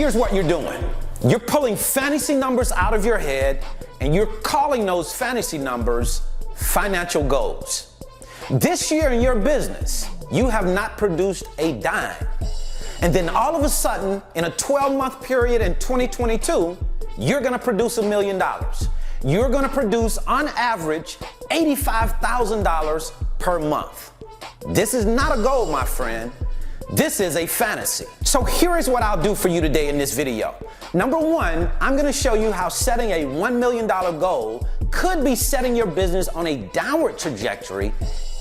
Here's what you're doing. You're pulling fantasy numbers out of your head and you're calling those fantasy numbers financial goals. This year in your business, you have not produced a dime. And then all of a sudden, in a 12-month period in 2022, you're gonna produce $1 million. You're gonna produce, on average, $85,000 per month. This is not a goal, my friend. This is a fantasy. So here is what I'll do for you today in this video. Number one, I'm gonna show you how setting a $1 million goal could be setting your business on a downward trajectory,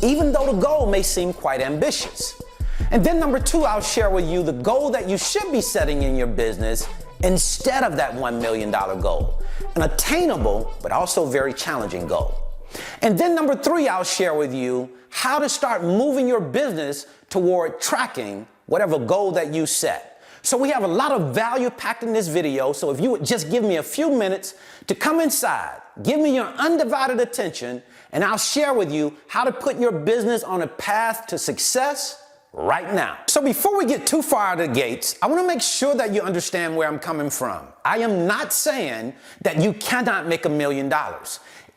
even though the goal may seem quite ambitious. And then number two, I'll share with you the goal that you should be setting in your business instead of that $1 million goal. An attainable, but also very challenging goal. And then number three, I'll share with you how to start moving your business toward tracking whatever goal that you set. So we have a lot of value packed in this video, so if you would just give me a few minutes to come inside, give me your undivided attention, and I'll share with you how to put your business on a path to success right now. So before we get too far out of the gates, I want to make sure that you understand where I'm coming from. I am not saying that you cannot make $1 million,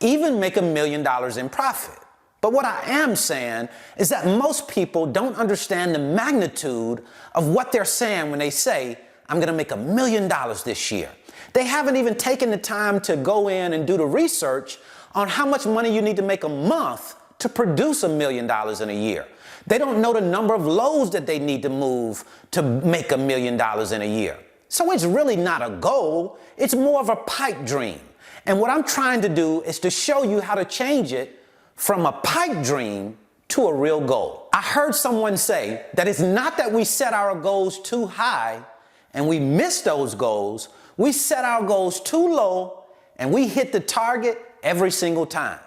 even make $1 million in profit. But what I am saying is that most people don't understand the magnitude of what they're saying when they say, I'm going to make $1 million this year. They haven't even taken the time to go in and do the research on how much money you need to make a month to produce $1 million in a year. They don't know the number of loads that they need to move to make $1 million in a year. So it's really not a goal. It's more of a pipe dream. And what I'm trying to do is to show you how to change it from a pipe dream to a real goal. I heard someone say that it's not that we set our goals too high and we miss those goals. We set our goals too low and we hit the target every single time.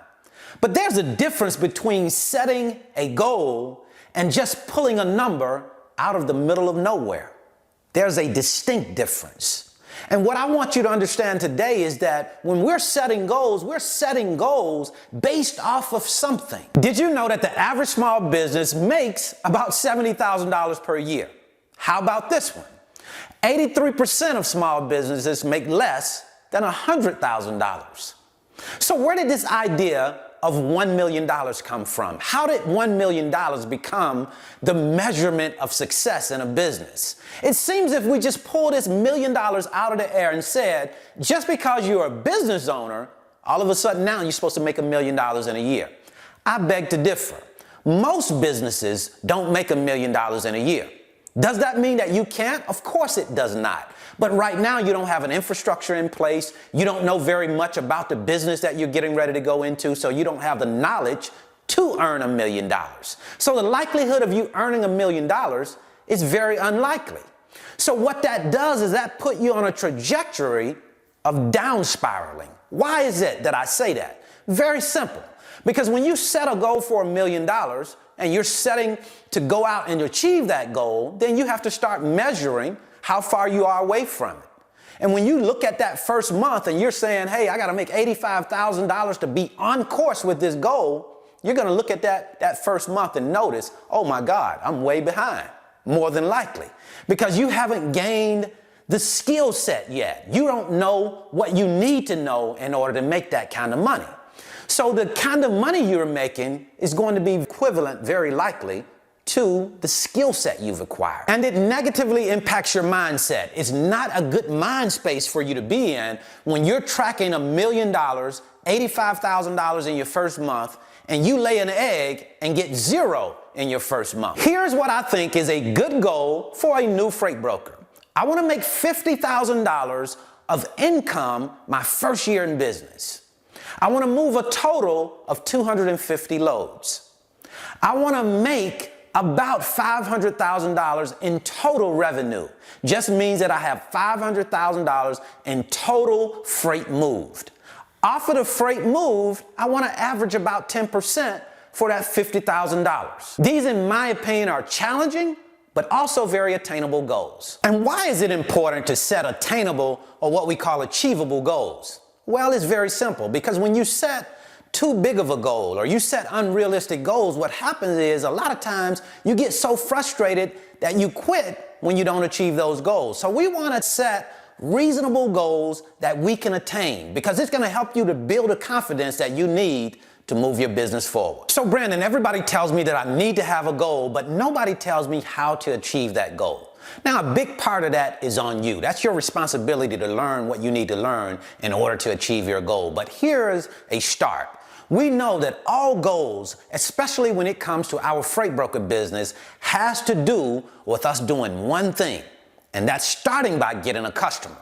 But there's a difference between setting a goal and just pulling a number out of the middle of nowhere. There's a distinct difference. And what I want you to understand today is that when we're setting goals based off of something. Did you know that the average small business makes about $70,000 per year? How about this one? 83% of small businesses make less than $100,000. So where did this idea of $1 million come from? How did $1 million become the measurement of success in a business? It seems if we just pull this $1 million out of the air and said, just because you're a business owner, all of a sudden now you're supposed to make $1 million in a year. I beg to differ. Most businesses don't make $1 million in a year. Does that mean that you can't? Of course it does not. But right now you don't have an infrastructure in place. You don't know very much about the business that you're getting ready to go into, so you don't have the knowledge to earn $1 million. So the likelihood of you earning $1 million is very unlikely. So what that does is that put you on a trajectory of down spiraling. Why is it that I say that? Very simple. Because when you set a goal for $1 million and you're setting to go out and achieve that goal, then you have to start measuring how far you are away from it. And when you look at that first month and you're saying, hey, I got to make $85,000 to be on course with this goal, you're going to look at that first month and notice, oh my God, I'm way behind, more than likely, because you haven't gained the skill set yet. You don't know what you need to know in order to make that kind of money. So the kind of money you're making is going to be equivalent, very likely, to the skill set you've acquired. And it negatively impacts your mindset. It's not a good mind space for you to be in when you're tracking $1 million, $85,000 in your first month, and you lay an egg and get zero in your first month. Here's what I think is a good goal for a new freight broker. I want to make $50,000 of income my first year in business. I want to move a total of 250 loads. I want to make about $500,000 in total revenue. Just means that I have $500,000 in total freight moved. Off of the freight moved, I want to average about 10% for that $50,000. These, in my opinion, are challenging, but also very attainable goals. And why is it important to set attainable, or what we call achievable, goals? Well, it's very simple, because when you set too big of a goal or you set unrealistic goals, what happens is a lot of times you get so frustrated that you quit when you don't achieve those goals. So we want to set reasonable goals that we can attain, because it's going to help you to build the confidence that you need to move your business forward. So Brandon, everybody tells me that I need to have a goal, but nobody tells me how to achieve that goal. Now, a big part of that is on you. That's your responsibility to learn what you need to learn in order to achieve your goal. But here's a start. We know that all goals, especially when it comes to our freight broker business, has to do with us doing one thing, and that's starting by getting a customer.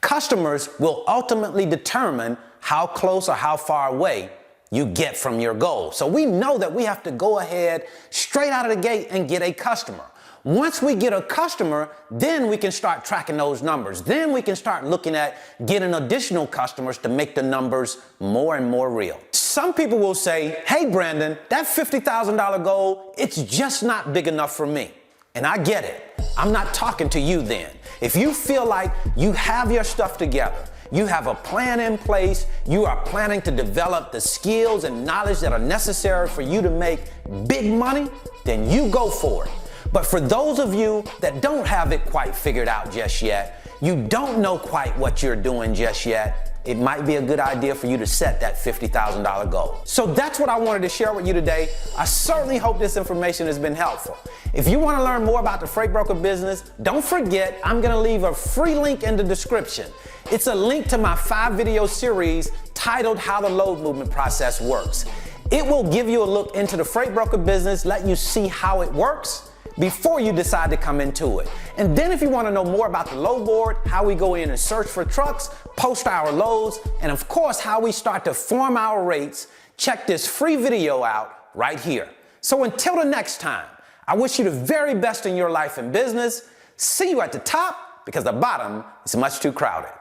Customers will ultimately determine how close or how far away you get from your goal. So we know that we have to go ahead straight out of the gate and get a customer. Once we get a customer, then we can start tracking those numbers. Then we can start looking at getting additional customers to make the numbers more and more real. Some people will say, hey Brandon, that $50,000 goal, it's just not big enough for me. And I get it. I'm not talking to you then. If you feel like you have your stuff together, you have a plan in place, you are planning to develop the skills and knowledge that are necessary for you to make big money, then you go for it. But for those of you that don't have it quite figured out just yet, you don't know quite what you're doing just yet, it might be a good idea for you to set that $50,000 goal. So that's what I wanted to share with you today. I certainly hope this information has been helpful. If you want to learn more about the freight broker business, don't forget I'm going to leave a free link in the description. It's a link to my 5-video series titled How the Load Movement Process Works. It will give you a look into the freight broker business, let you see how it works before you decide to come into it. And then if you want to know more about the load board, how we go in and search for trucks, post our loads, and of course how we start to form our rates, check this free video out right here. So until the next time, I wish you the very best in your life and business. See you at the top, because the bottom is much too crowded.